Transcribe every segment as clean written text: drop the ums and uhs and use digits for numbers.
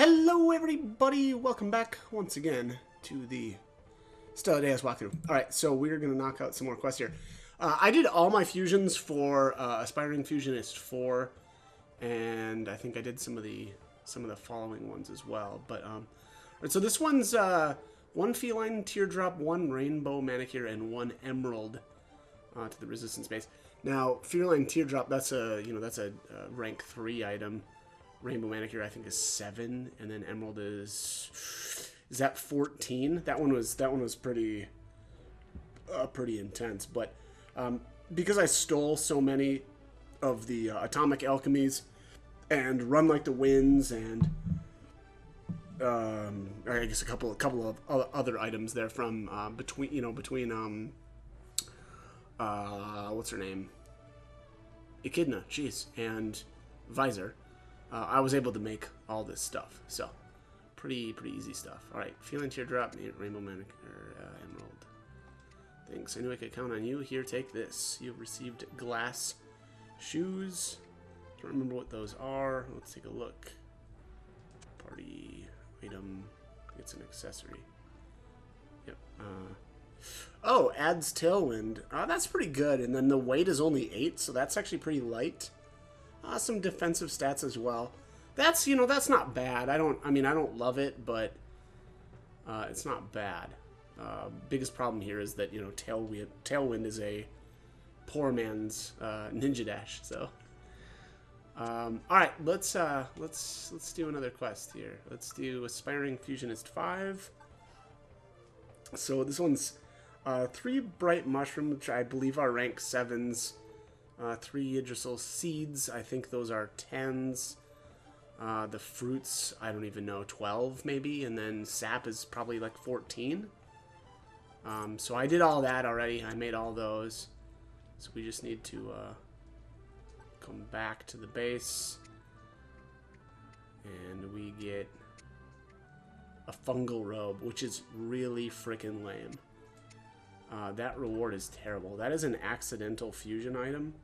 Hello everybody, welcome back once again to the Stella Deus walkthrough. Alright, so we're going to knock out some more quests here. I did all my fusions for Aspiring Fusionist 4, and I think I did some of the following ones as well. But alright, so this one's one Feline Teardrop, one Rainbow Manicure, and one Emerald to the Resistance base. Now, Feline Teardrop, that's a rank 3 item. Rainbow Manicure, I think, is 7, and then Emerald is that 14? That one was pretty intense. But because I stole so many of the atomic alchemies and run like the winds and I guess a couple of other items there from between what's her name, Echidna, jeez, and Visor. I was able to make all this stuff, so pretty easy stuff. All right, Feeling Teardrop, Rainbow Manicure, Emerald. Thanks. I knew I could count on you. Here, take this. You've received glass shoes. Don't remember what those are. Let's take a look. Party item. It's an accessory. Yep. Oh, adds Tailwind. That's pretty good. And then the weight is only 8, so that's actually pretty light. Some defensive stats as well. That's not bad. I don't love it, but it's not bad. Biggest problem here is that Tailwind is a poor man's ninja dash. So, all right, let's do another quest here. Let's do Aspiring Fusionist 5. So this one's 3 bright mushrooms, which I believe are rank 7s. 3 Yggdrasil seeds, I think those are 10s. The fruits, I don't even know, 12 maybe, and then sap is probably like 14. So I did all that already. I made all those. So we just need to come back to the base, and we get a fungal robe, which is really freaking lame. That reward is terrible. That is an accidental fusion item.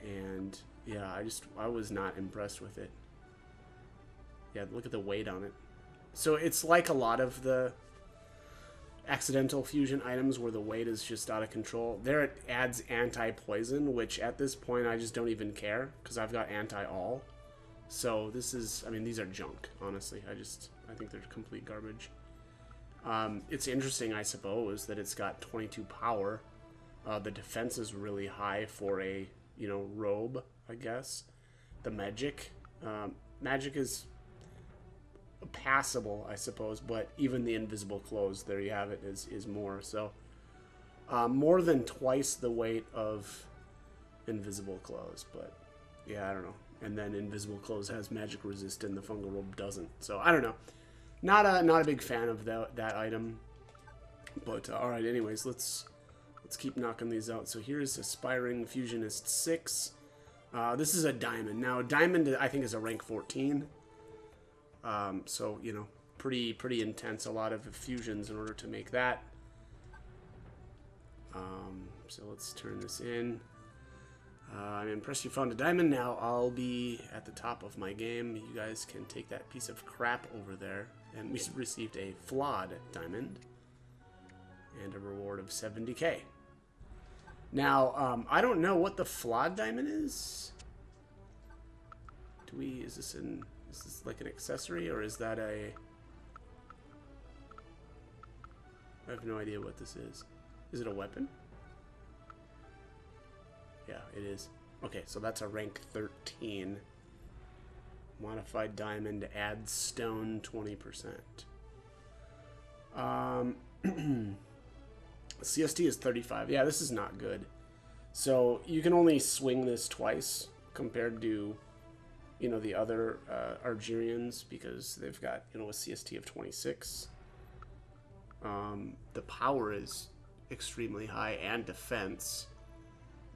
And yeah, I was not impressed with it. Yeah, look at the weight on it. So it's like a lot of the accidental fusion items where the weight is just out of control. There it adds anti-poison, which at this point I just don't even care because I've got anti-all. So this is, I mean, these are junk, honestly. I think they're complete garbage. It's interesting, I suppose, that it's got 22 power. The defense is really high for a, robe, I guess. The magic is passable, I suppose, but even the invisible clothes, there you have it, is more. So, more than twice the weight of invisible clothes, but yeah, I don't know. And then invisible clothes has magic resist and the fungal robe doesn't. So, I don't know. Not a big fan of that item. But, alright, anyways, let's keep knocking these out. So here's Aspiring Fusionist 6. This is a diamond. Now, diamond, I think, is a rank 14. So, pretty intense. A lot of fusions in order to make that. So let's turn this in. I'm impressed you found a diamond. Now I'll be at the top of my game. You guys can take that piece of crap over there. And we received a flawed diamond. And a reward of 70k. Now, I don't know what the flawed diamond is. Is this like an accessory, or is that a... I have no idea what this is. Is it a weapon? Yeah, it is. Okay, so that's a rank 13. Modified diamond adds stone 20%. CST is 35. Yeah, this is not good. So you can only swing this twice compared to, the other Argerians, because they've got, a CST of 26. The power is extremely high, and defense.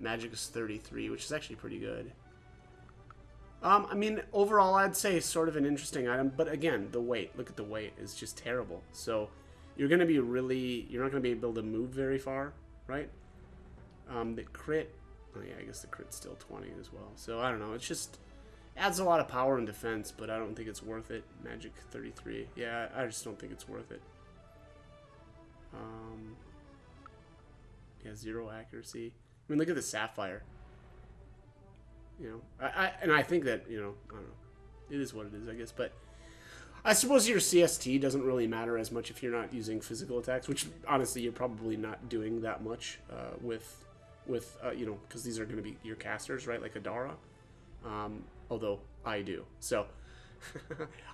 Magic is 33, which is actually pretty good. I mean, overall, I'd say sort of an interesting item, but again, the weight. Look at the weight. It's just terrible. So you're not going to be able to move very far, right? The crit, oh yeah, I guess the crit's still 20 as well. So I don't know. It's just Adds a lot of power and defense, but I don't think it's worth it. Magic 33. Yeah, I just don't think it's worth it. Yeah, 0 accuracy. I mean, look at the Sapphire. You know, I think that, you know, I don't know. It is what it is, I guess. But I suppose your CST doesn't really matter as much if you're not using physical attacks, which honestly you're probably not doing that much with you know, because these are going to be your casters, right? Like Adara. Although I do. So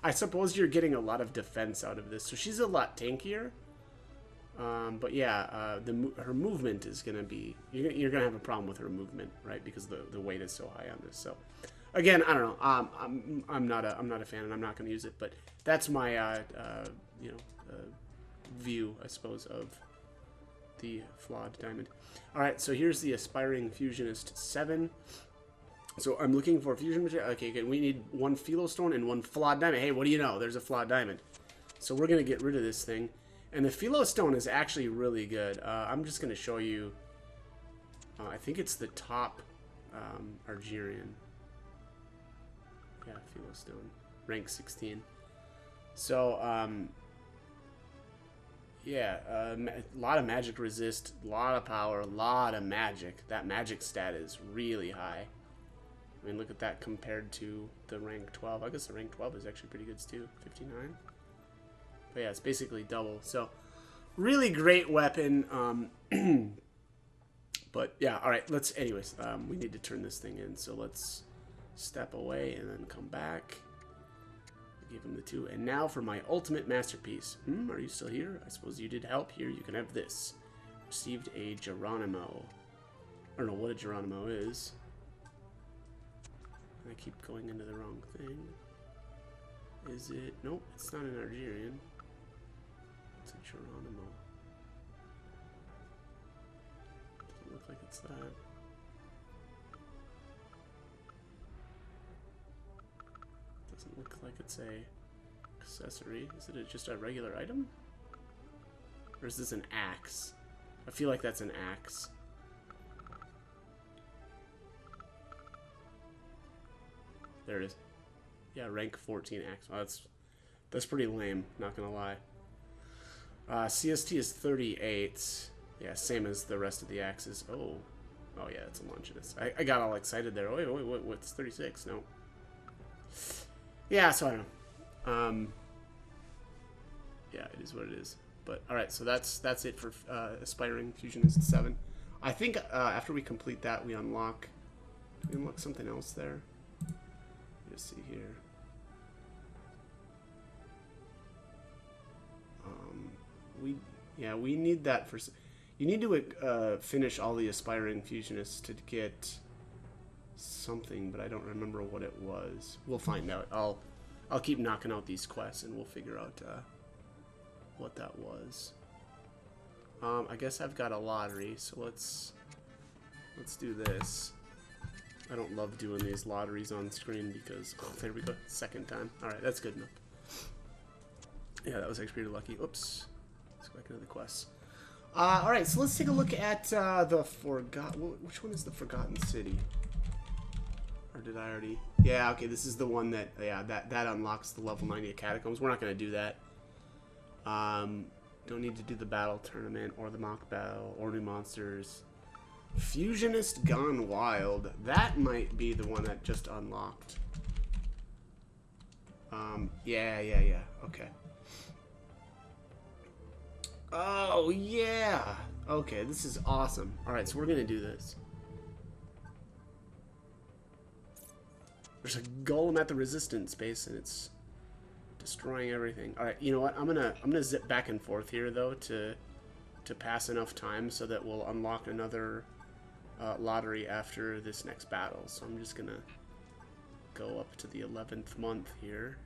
I suppose you're getting a lot of defense out of this. So she's a lot tankier. But yeah, her movement is going to be... You're going to have a problem with her movement, right? Because the weight is so high on this. So again, I don't know. I'm not a fan, and I'm not going to use it. But that's my you know, view, I suppose, of the flawed diamond. All right, so here's the aspiring fusionist 7. So I'm looking for fusion material. Okay, good. We need 1 philo stone and 1 flawed diamond. Hey, what do you know? There's a flawed diamond. So we're gonna get rid of this thing. And the philo stone is actually really good. I'm just gonna show you. I think it's the top Argerian. Yeah, philo stone, rank 16. So yeah, a lot of magic resist, a lot of power, a lot of magic. That magic stat is really high. I mean, look at that compared to the rank 12. I guess the rank 12 is actually pretty good too, 59. But yeah, it's basically double. So, really great weapon. But yeah, all right. Anyways, we need to turn this thing in. So let's step away and then come back. Give him the 2. And now for my ultimate masterpiece. Are you still here? I suppose you did help. Here, you can have this. Received a Geronimo. I don't know what a Geronimo is. I keep going into the wrong thing. Is it? Nope, it's not an Argerian. It's a Geronimo. Doesn't look like it's that. Doesn't look like it's a accessory. Is it just a regular item? Or is this an axe? I feel like that's an axe. There it is. Yeah, rank 14 axe. Well, that's pretty lame, not gonna lie. CST is 38. Yeah, same as the rest of the axes. Oh yeah, it's a Longinus. I got all excited there. Wait, what's 36? No. Yeah, so I don't know. Yeah, it is what it is. But all right, so that's it for aspiring fusionist 7. I think after we complete that, we unlock. Do we unlock something else there? Just see here. We need that for. You need to finish all the aspiring fusionists to get something, but I don't remember what it was. We'll find out. I'll keep knocking out these quests, and we'll figure out what that was. I guess I've got a lottery, so let's do this. I don't love doing these lotteries on screen because... Oh, there we go. Second time. Alright, that's good enough. Yeah, that was actually pretty lucky. Oops. Let's go back into the quests. Alright, so let's take a look at the Forgotten... Which one is the Forgotten City? Or did I already... Yeah, okay, this is the one that... Yeah, that unlocks the level 90 Catacombs. We're not going to do that. Don't need to do the battle tournament or the mock battle or new monsters. Fusionist Gone Wild. That might be the one that just unlocked. Yeah. Okay. Oh, yeah. Okay, this is awesome. Alright, so we're gonna do this. There's a golem at the resistance base, and it's destroying everything. Alright, you know what? I'm gonna zip back and forth here, though, to pass enough time so that we'll unlock another... lottery after this next battle. So I'm just gonna go up to the 11th month here,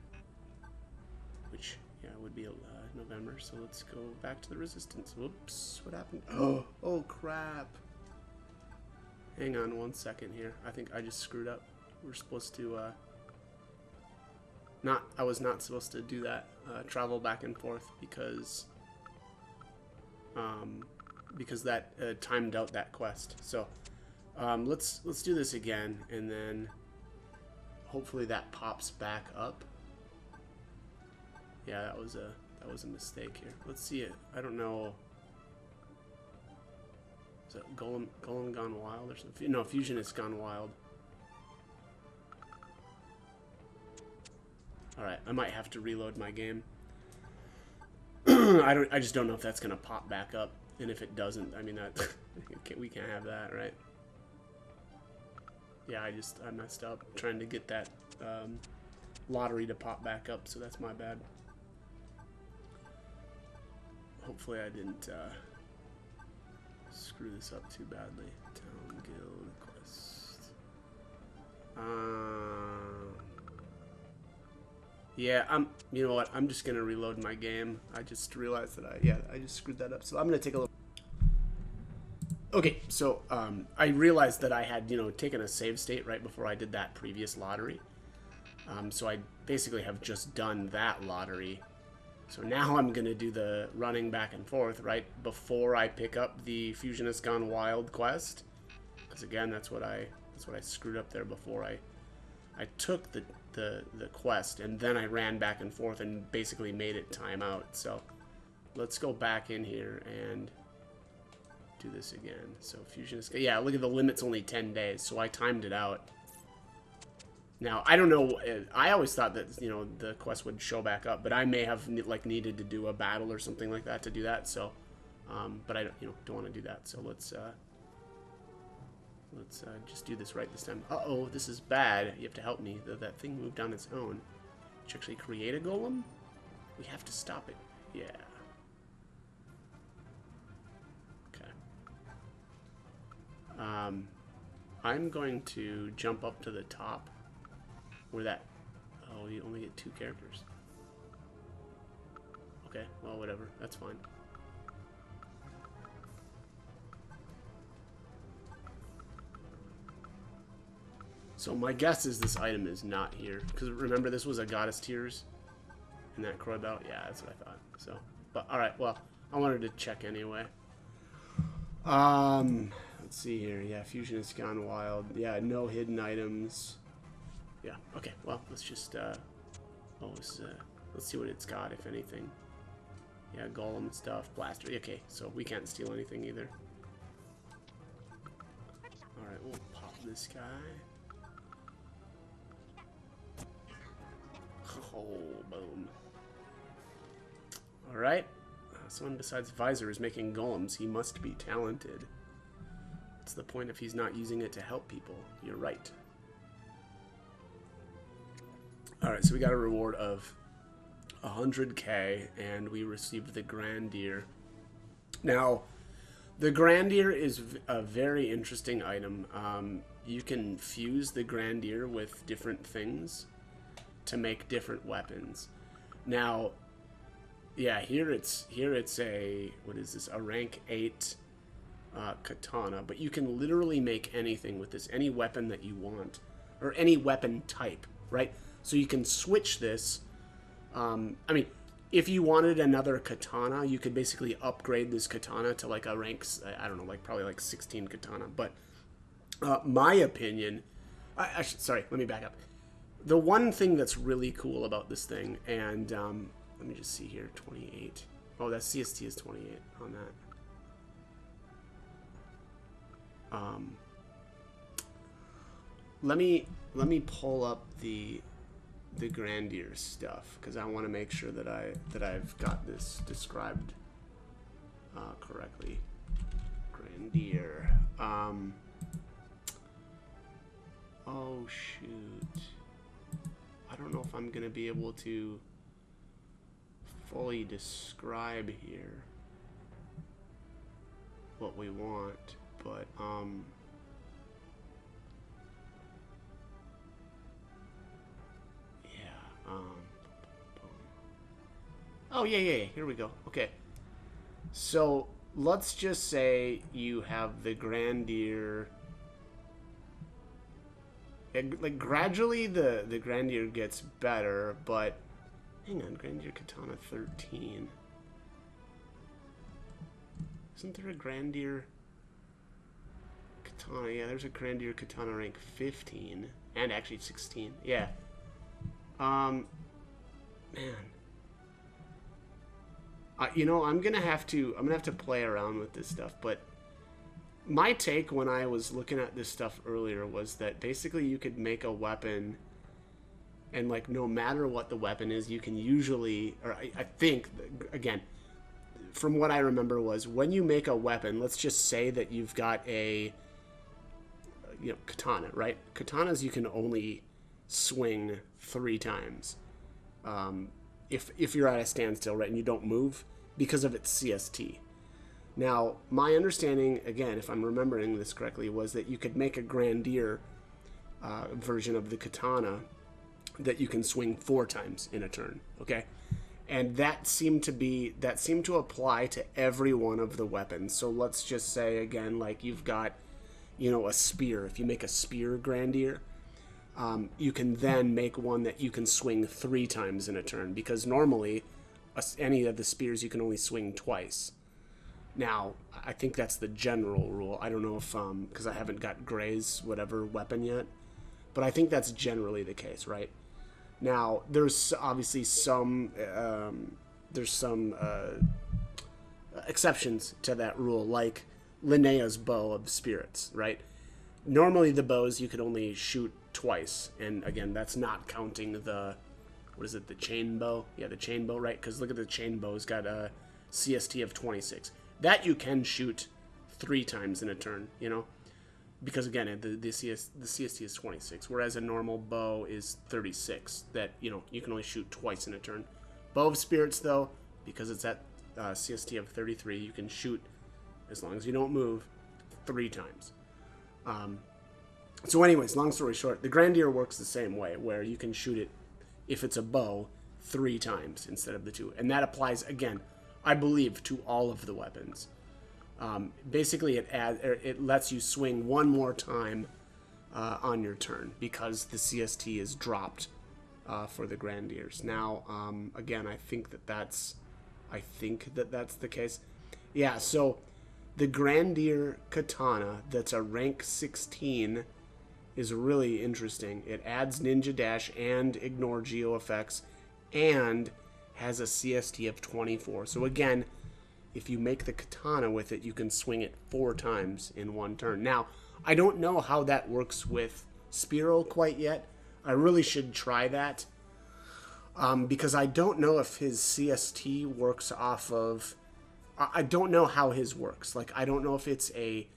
which would be November. So let's go back to the resistance. Whoops, what happened? Oh crap. Hang on 1 second here. I think I just screwed up. We're supposed to I was not supposed to do that, travel back and forth, because that timed out that quest. So let's do this again, and then hopefully that pops back up. Yeah, that was a mistake here. Let's see it. I don't know. Is that Golem gone wild or something? No, Fusion has gone wild. Alright, I might have to reload my game. I just don't know if that's gonna pop back up. And if it doesn't, I mean that we can't have that, right? Yeah, I messed up trying to get that lottery to pop back up, so that's my bad. Hopefully I didn't screw this up too badly. Town Guild Quest. Yeah, you know what? I'm just gonna reload my game. I just realized that I just screwed that up. So I'm gonna take a little. Okay, so I realized that I had, taken a save state right before I did that previous lottery. So I basically have just done that lottery. So now I'm gonna do the running back and forth right before I pick up the Fusionist Gone Wild quest, because again, that's what I screwed up there before I took the quest and then I ran back and forth and basically made it time out. So let's go back in here and do this again. So Fusionist, yeah, look at the limit's only 10 days, so I timed it out. Now, I don't know, I always thought that, the quest would show back up, but I may have, needed to do a battle or something like that to do that, so, but I, don't want to do that, so let's just do this right this time. Uh-oh, this is bad. You have to help me. That thing moved on its own. Did you actually create a golem? We have to stop it. Yeah. Okay. I'm going to jump up to the top. Where that... Oh, you only get 2 characters. Okay, well, whatever. That's fine. So my guess is this item is not here. Because remember, this was a Goddess Tears in that Croy belt? Yeah, that's what I thought. So, but alright, well, I wanted to check anyway. Let's see here. Yeah, Fusionist Gone Wild. Yeah, no hidden items. Yeah, okay, well, let's just, let's see what it's got, if anything. Yeah, golem stuff, blaster. Okay, so we can't steal anything either. Alright, we'll pop this guy. Oh, boom. Alright. Someone besides Visor is making golems. He must be talented. What's the point if he's not using it to help people? You're right. Alright, so we got a reward of 100k, and we received the Grandier. Now, the Grandier is a very interesting item. You can fuse the Grandier with different things to make different weapons. Now, yeah, here it's a, what is this, a rank 8 katana, but you can literally make anything with this, any weapon that you want, or any weapon type, right? So you can switch this. I mean, if you wanted another katana, you could basically upgrade this katana to like a rank, I don't know, like probably like 16 katana. But my opinion, sorry, let me back up. The one thing that's really cool about this thing, and let me just see here, 28. Oh, that CST is 28 on that. Let me pull up the Grandier stuff, because I want to make sure that I've got this described correctly. Grandier. Oh shoot. I don't know if I'm gonna be able to fully describe here what we want, but oh, yeah, here we go. Okay. So, let's just say you have the Grandier. Like, gradually the Grandier gets better, but... Hang on, Grandier Katana 13. Isn't there a Grandier Katana? Yeah, there's a Grandier Katana rank 15. And actually 16. Yeah. Man. You know, I'm gonna have to play around with this stuff, but my take when I was looking at this stuff earlier was that basically you could make a weapon, and like no matter what the weapon is, you can usually, or I think, again, from what I remember was when you make a weapon, let's just say that you've got a, you know, katana, right? Katanas you can only swing 3 times. If you're at a standstill, right, and you don't move because of its CST. Now, my understanding, again, if I'm remembering this correctly, was that you could make a Grandier version of the katana that you can swing 4 times in a turn, okay? And that seemed to apply to every one of the weapons. So let's just say, again, like you've got, you know, a spear. If you make a spear Grandier, you can then make one that you can swing 3 times in a turn, because normally any of the spears you can only swing twice. Now, I think that's the general rule. I don't know if, because I haven't got Gray's whatever weapon yet, but I think that's generally the case, right? Now, there's obviously some exceptions to that rule, like Linnea's bow of spirits, right? Normally the bows you could only shoot twice, and again, that's not counting the, what is it, the chain bow? Yeah, the chain bow, right? Because look at the chain bow, it's got a CST of 26. That you can shoot 3 times in a turn, you know? Because again, the CST is 26, whereas a normal bow is 36. That, you know, you can only shoot twice in a turn. Bow of Spirits, though, because it's at CST of 33, you can shoot, as long as you don't move, 3 times. So anyways, long story short, the Grandier works the same way, where you can shoot it, if it's a bow, 3 times instead of the 2. And that applies, again, I believe, to all of the weapons. Basically, it lets you swing 1 more time on your turn, because the CST is dropped for the Grandiers. Now, again, I think that's the case. Yeah, so the Grandier katana that's a rank 16 is really interesting. It adds Ninja Dash and Ignore Geo effects, and has a CST of 24. So again, if you make the katana with it, you can swing it 4 times in 1 turn. Now, I don't know how that works with Spiro quite yet. I really should try that. Because I don't know if his CST works off of... I don't know how his works. Like, I don't know if it's a...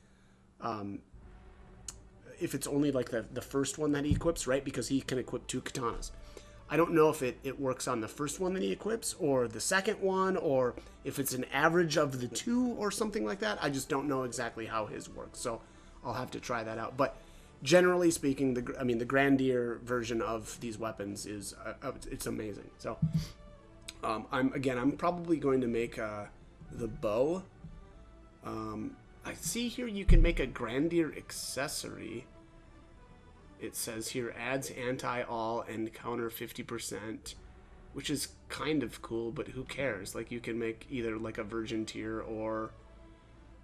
if it's only like the first one that he equips, right? Because he can equip 2 katanas. I don't know if it works on the first one that he equips, or the second one, or if it's an average of the 2 or something like that. I just don't know exactly how his works, so I'll have to try that out. But generally speaking, the Grandier version of these weapons is it's amazing. So I'm probably going to make the bow. I see here you can make a Grandier accessory. It says here, adds anti-all and counter 50%, which is kind of cool, but who cares? Like, you can make either like a virgin tier or,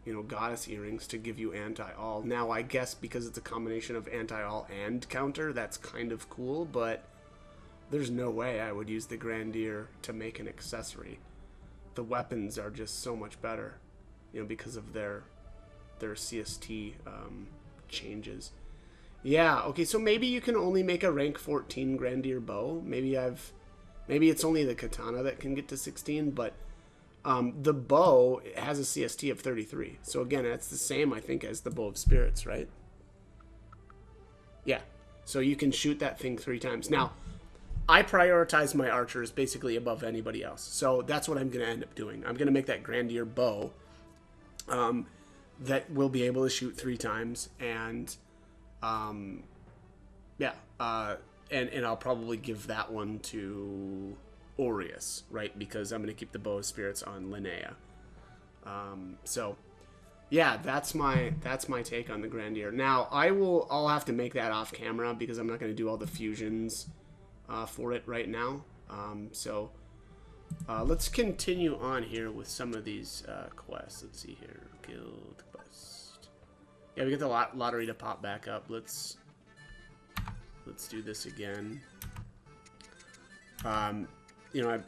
you know, goddess earrings to give you anti-all. Now, I guess because it's a combination of anti-all and counter, that's kind of cool, but there's no way I would use the Grandier to make an accessory. The weapons are just so much better, you know, because of their CST changes. Yeah, okay, so maybe you can only make a rank 14 Grandier bow. Maybe it's only the katana that can get to 16, but the bow has a CST of 33. So again, that's the same, I think, as the Bow of Spirits, right? Yeah, so you can shoot that thing 3 times. Now, I prioritize my archers basically above anybody else. So that's what I'm going to end up doing. I'm going to make that Grandier bow that will be able to shoot 3 times, and... and I'll probably give that one to Aureus, right? Because I'm going to keep the Bow of Spirits on Linnea. So yeah, that's my take on the Grandier. Now I'll have to make that off camera because I'm not going to do all the fusions for it right now. So let's continue on here with some of these quests. Let's see here, guild quest. Yeah, we get the lottery to pop back up. Let's let's do this again. You know,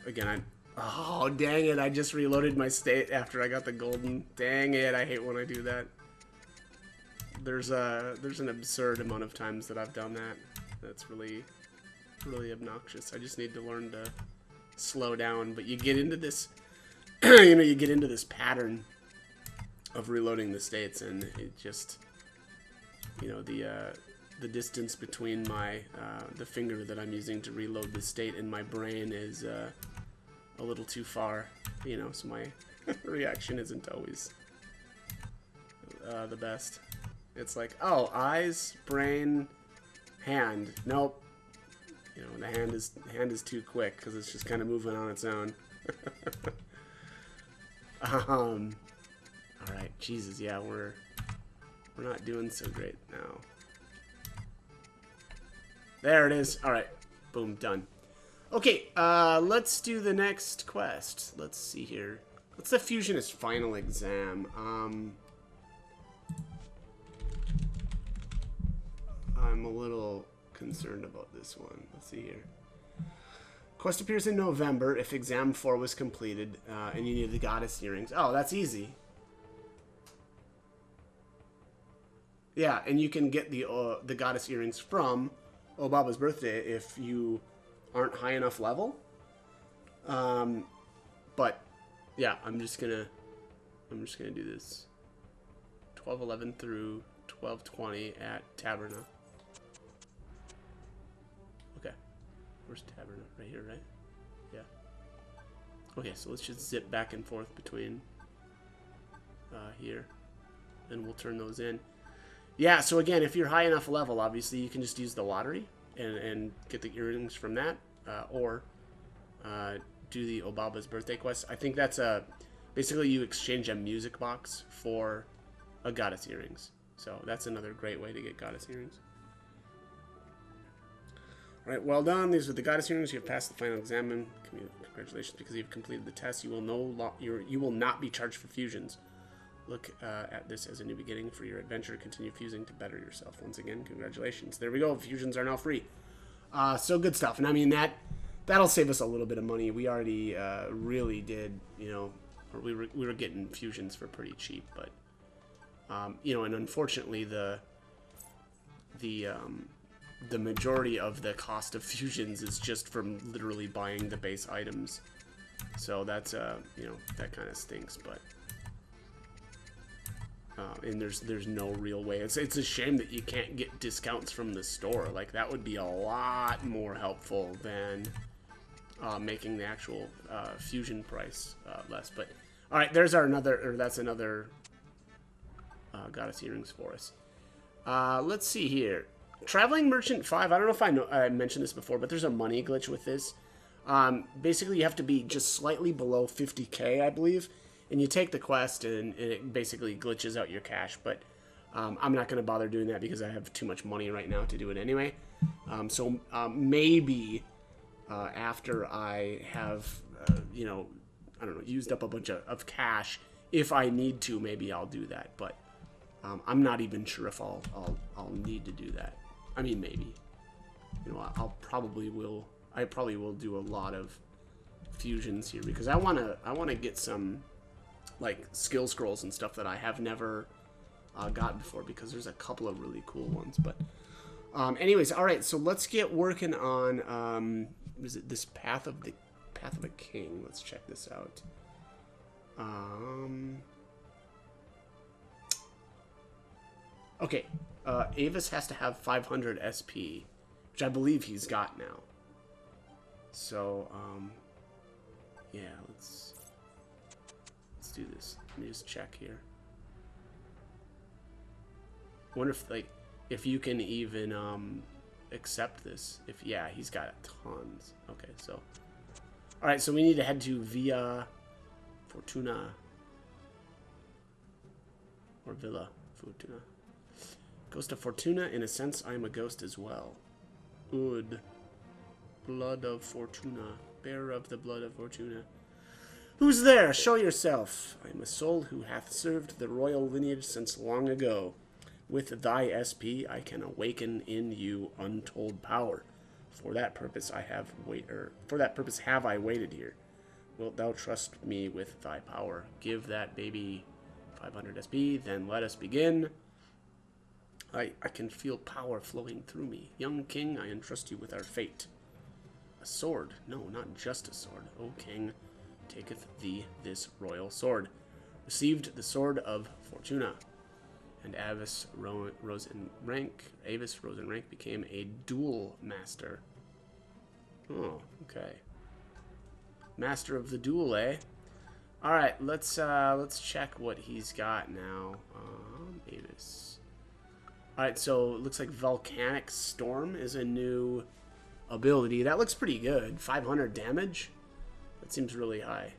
oh, dang it, I just reloaded my state after I got the golden. Dang it, I hate when I do that. There's an absurd amount of times that I've done that. That's really obnoxious. I just need to learn to slow down. But you get into this, you know, you get into this pattern of reloading the states, and it just, you know, the distance between my the finger that I'm using to reload the state and my brain is a little too far, you know, so my reaction isn't always the best. It's like, oh, eyes, brain, hand. Nope. You know, the hand is too quick because it's just kind of moving on its own. All right, Jesus, yeah, we're not doing so great now. There it is. All right, boom, done. Okay, let's do the next quest. Let's see here. What's the Fusionist final exam? I'm a little concerned about this one. Let's see here. Quest appears in November if exam 4 was completed and you need the goddess earrings. Oh, that's easy. Yeah, and you can get the goddess earrings from Obaba's birthday if you aren't high enough level. But yeah, I'm just gonna do this 12:11 through 12:20 at Taberna. Okay, where's Taberna? Right here, right? Yeah. Okay, so let's just zip back and forth between here, and we'll turn those in. Yeah, so again, if you're high enough level, obviously you can just use the lottery and get the earrings from that, or do the Obaba's birthday quest. I think that's basically you exchange a music box for a goddess earrings. So that's another great way to get goddess earrings. All right, well done. These are the goddess earrings. You have passed the final exam, and congratulations because you've completed the test. You will not be charged for fusions. Look at this as a new beginning for your adventure. Continue fusing to better yourself. Once again, congratulations. There we go. Fusions are now free. So good stuff. And I mean, that'll save us a little bit of money. We already really did, you know, or we were getting fusions for pretty cheap. But, you know, and unfortunately, the majority of the cost of fusions is just from literally buying the base items. So that's, you know, that kind of stinks, but... and there's no real way. It's a shame that you can't get discounts from the store. Like, that would be a lot more helpful than making the actual fusion price less. But all right, that's another goddess earrings for us. Let's see here. Traveling Merchant 5. I don't know if I mentioned this before, but there's a money glitch with this. Basically, you have to be just slightly below 50k, I believe. And you take the quest, and it basically glitches out your cash. But I'm not going to bother doing that because I have too much money right now to do it anyway. So maybe after I have, you know, I don't know, used up a bunch of cash, if I need to, maybe I'll do that. But I'm not even sure if I'll need to do that. I mean, maybe. You know, I probably will do a lot of fusions here because I wanna get some, like, skill scrolls and stuff that I have never got before, because there's a couple of really cool ones. But anyways, all right, so let's get working on is it this Path of a King? Let's check this out. Okay, Avis has to have 500 SP, which I believe he's got now. So yeah, let's do this. Let me just check here. I wonder if you can even accept this. Yeah, he's got tons. Okay, so all right, so we need to head to Via Fortuna or Villa Fortuna. Ghost of Fortuna. In a sense, I am a ghost as well. Good. Blood of Fortuna. Bearer of the blood of Fortuna. Who's there? Show yourself. I am a soul who hath served the royal lineage since long ago. With thy SP, I can awaken in you untold power. For that purpose have I waited here. Wilt thou trust me with thy power? Give that baby 500 SP, then let us begin. I can feel power flowing through me. Young king, I entrust you with our fate. A sword? No, not just a sword. O king, taketh thee this royal sword. Received the sword of Fortuna. And Avis rose in rank. Became a duel master. Oh, okay. Master of the duel, eh? All right, let's check what he's got now. Avis. All right, so it looks like Volcanic Storm is a new ability. That looks pretty good. 500 damage. That seems really high.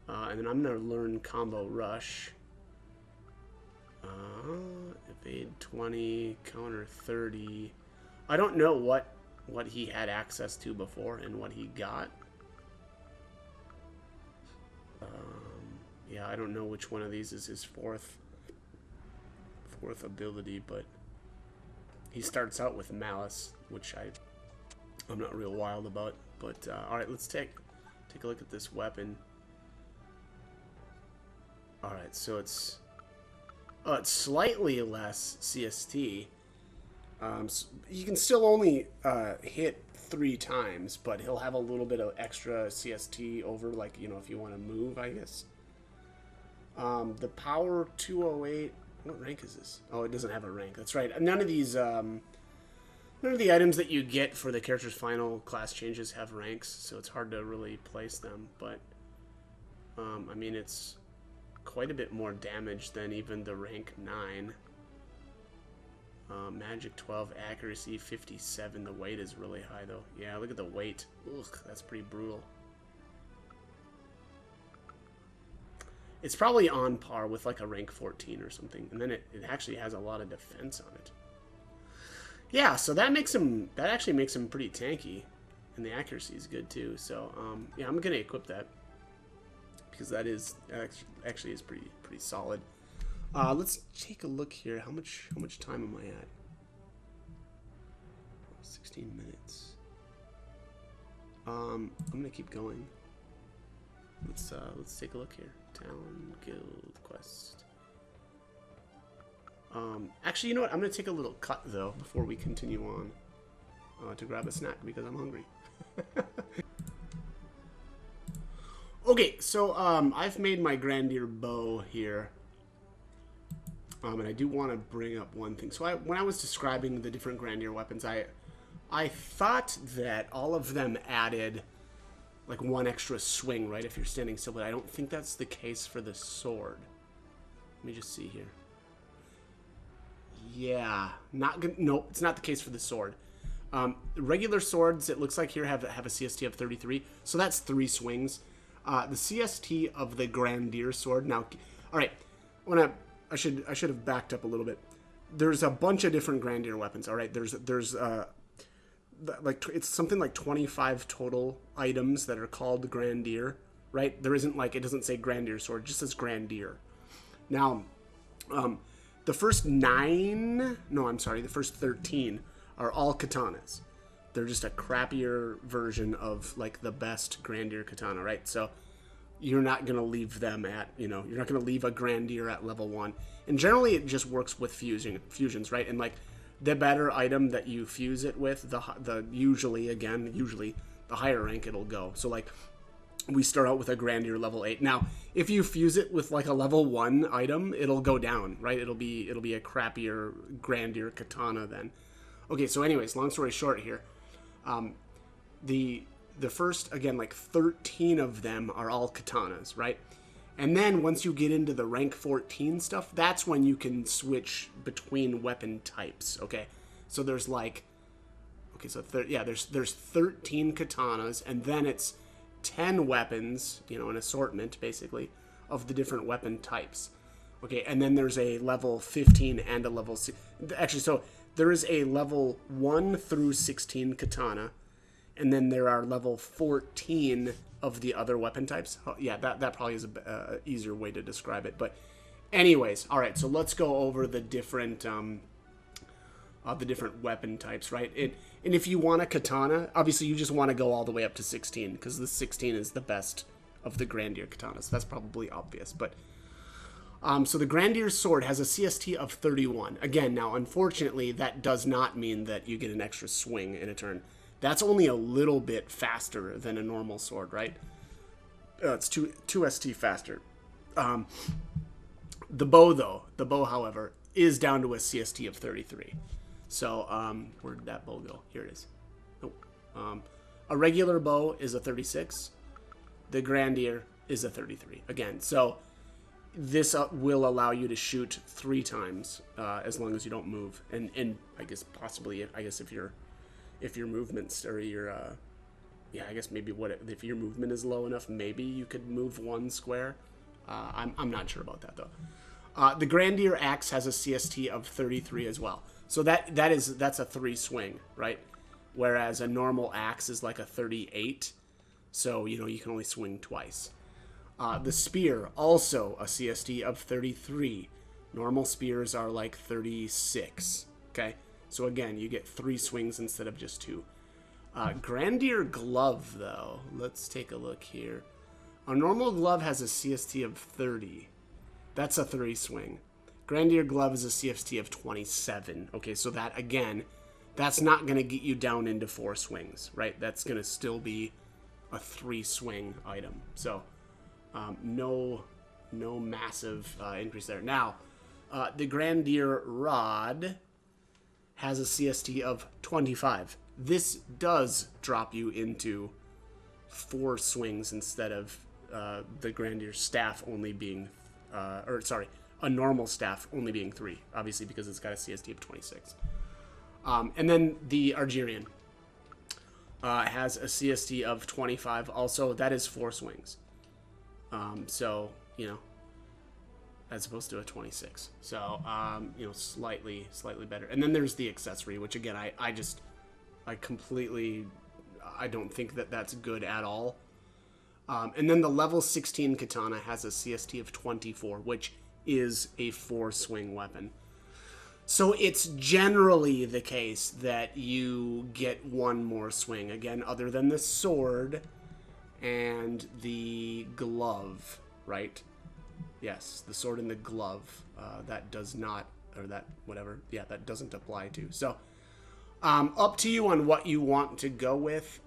And then I'm gonna learn Combo Rush. Evade 20, counter 30. I don't know what he had access to before and what he got. Yeah, I don't know which one of these is his fourth ability, but he starts out with Malice, which I'm not real wild about. But all right, let's take a look at this weapon. All right, so it's slightly less CST. So you can still only hit 3 times, but he'll have a little bit of extra CST over, like, you know, if you want to move, I guess. The power 208. What rank is this? Oh, it doesn't have a rank. That's right. None of these, none of the items that you get for the character's final class changes have ranks, so it's hard to really place them. But I mean, it's quite a bit more damage than even the rank 9. Magic 12, accuracy 57. The weight is really high though. Yeah, look at the weight. Ugh, that's pretty brutal. It's probably on par with like a rank 14 or something, and then it actually has a lot of defense on it. Yeah, so that actually makes him pretty tanky, and the accuracy is good too. So yeah, I'm gonna equip that, because that is actually is pretty solid. Let's take a look here. How much time am I at? 16 minutes. I'm gonna keep going. Let's take a look here. Town Guild Quest. Actually, you know what? I'm gonna take a little cut though before we continue on to grab a snack because I'm hungry. Okay, so I've made my Grandier bow here, and I do want to bring up one thing. So when I was describing the different Grandier weapons, I thought that all of them added like 1 extra swing, right, if you're standing still, but I don't think that's the case for the sword. Let me just see here. Yeah, no, it's not the case for the sword. Regular swords, it looks like here have a CST of 33, so that's 3 swings. The CST of the Grandier sword. Now, all right, I should have backed up a little bit. There's a bunch of different Grandier weapons. All right, there's like it's something like 25 total items that are called Grandier. Right? There isn't like, it doesn't say Grandier sword, it just says Grandier. Now, the first 13 are all katanas. They're just a crappier version of like the best Grandier katana, right? So you're not going to leave them at, you're not going to leave a Grandier at level 1. And generally it just works with fusions, right? And like the better item that you fuse it with, usually the higher rank it'll go. So like we start out with a Grandier level 8. Now, if you fuse it with like a level 1 item, it'll go down, right? It'll be a crappier Grandier katana then. Okay, so anyways, long story short here. The first, again, like 13 of them are all katanas, right? And then once you get into the rank 14 stuff, that's when you can switch between weapon types, okay? So there's like, okay, so there's 13 katanas, and then it's 10 weapons, an assortment, basically, of the different weapon types. Okay, and then there's a level 15 and a level 6. Actually, so there is a level 1 through 16 katana, and then there are level 14 of the other weapon types. Yeah, that probably is a easier way to describe it. But Anyways, all right, so let's go over the different weapon types, right? And if you want a katana, obviously you just want to go all the way up to 16 because the 16 is the best of the Grandier katanas. That's probably obvious, but so the Grandier sword has a CST of 31. Again, now unfortunately that does not mean that you get an extra swing in a turn. That's only a little bit faster than a normal sword, right? It's 2 ST faster. The bow, however, is down to a CST of 33. So, where did that bow go? Here it is. Oh. A regular bow is a 36. The Grandier is a 33. Again, so this will allow you to shoot 3 times as long as you don't move. And I guess possibly, if your movements or your yeah, I guess maybe if your movement is low enough, maybe you could move 1 square. I'm not sure about that though. The Grandier axe has a CST of 33 as well. So that's a 3 swing, right? Whereas a normal axe is like a 38. So, you can only swing twice. The spear, also a CST of 33. Normal spears are like 36, okay? So again, you get 3 swings instead of just 2. Grandier glove, though. Let's take a look here. A normal glove has a CST of 30. That's a 3 swing. Grandier glove is a CST of 27. Okay, so that, again, that's not going to get you down into 4 swings, right? That's going to still be a 3 swing item. So, no massive increase there. Now, the Grandier rod has a CST of 25. This does drop you into 4 swings instead of the Grandier staff only being, a normal staff only being 3, obviously because it's got a CST of 26. And then the Argerian has a CST of 25. Also, that is 4 swings. So, as opposed to a 26. So, slightly better. And then there's the accessory, which again, I don't think that that's good at all. And then the level 16 katana has a CST of 24, which is a 4 swing weapon. So it's generally the case that you get 1 more swing, again, other than the sword and the glove, right? Yes, the sword and the glove, that does not, or that, whatever, yeah, that doesn't apply to. So, up to you on what you want to go with.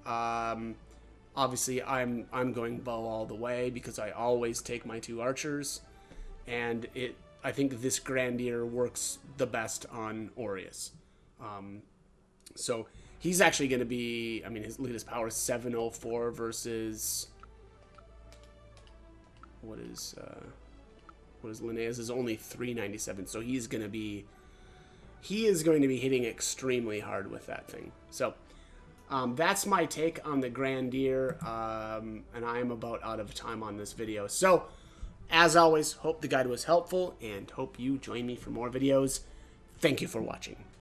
Obviously, I'm going bow all the way because I always take my 2 archers, and I think this Grandier works the best on Aureus. So he's actually going to be, look at his power, 704 versus, what is Linnea's is only 397. So he is going to be hitting extremely hard with that thing. So that's my take on the Grandier, and I am about out of time on this video. So, as always, hope the guide was helpful, and hope you join me for more videos. Thank you for watching.